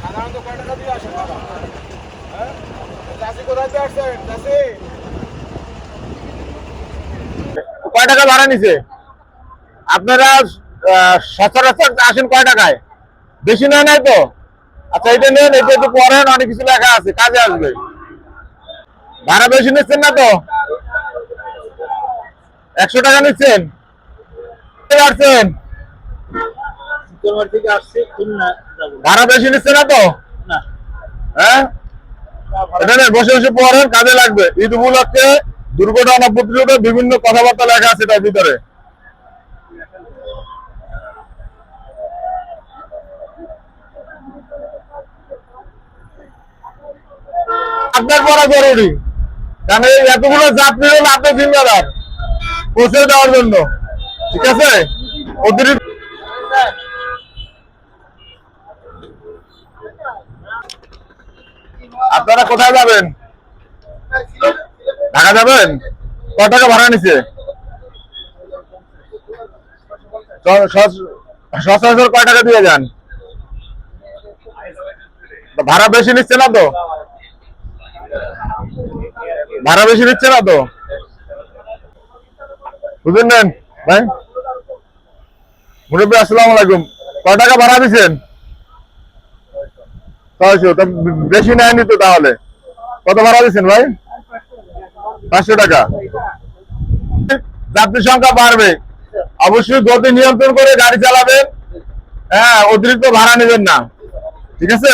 সাধারণত কয় টাকা দিয়ে আসেন দাদা? হ্যাঁ, চাষি কোথায় আসছেন? চাষি কয় টাকা ভাড়া নিছে? আপনারা সচরাচর আসেন কয় টাকায়? বেশি নেয় নাই তো? আচ্ছা, এটা নেন, এটা একটু পড়েন, অনেক কিছু লেখা আছে, কাজে আসবে। ভাড়া বেশি নিচ্ছেন না তো? 100 টাকা নিচ্ছেন? আসছেন ভাড়া বেশি নিচ্ছে না তো? হ্যাঁ, এটা নেন, বসে বসে পড়েন, কাজে লাগবে। ঈদ উপলক্ষে দুর্ঘটনা প্রতিরোধে বিভিন্ন কথাবার্তা লেখা আছে তার ভিতরে। আপনার পড়া জরুরি, কারণ এই এতগুলো যাত্রী হলো আপনার জিম্মেদার পৌঁছে দেওয়ার জন্য, ঠিক আছে? অতিরিক্ত আপনারা কোথায় যাবেন? ঢাকা যাবেন? কত টাকা ভাড়া নিছে? সচরাচর কয় টাকা দিয়ে যান? ভাড়া বেশি নিচ্ছে না তো? ভাড়া বেশি নিচ্ছে না তো? বুঝলেন নেন ভাই? মুরব্বী আসসালামু আলাইকুম। কয় টাকা ভাড়া দিচ্ছেন? 600। বেশি নেয়নি তো তাহলে? কত ভাড়া দিচ্ছেন ভাই? 500 টাকা। যাত্রী সংখ্যা বাড়বে, অবশ্যই গতি নিয়ন্ত্রণ করে গাড়ি চালাবেন। হ্যাঁ, অতিরিক্ত ভাড়া নেবেন না, ঠিক আছে?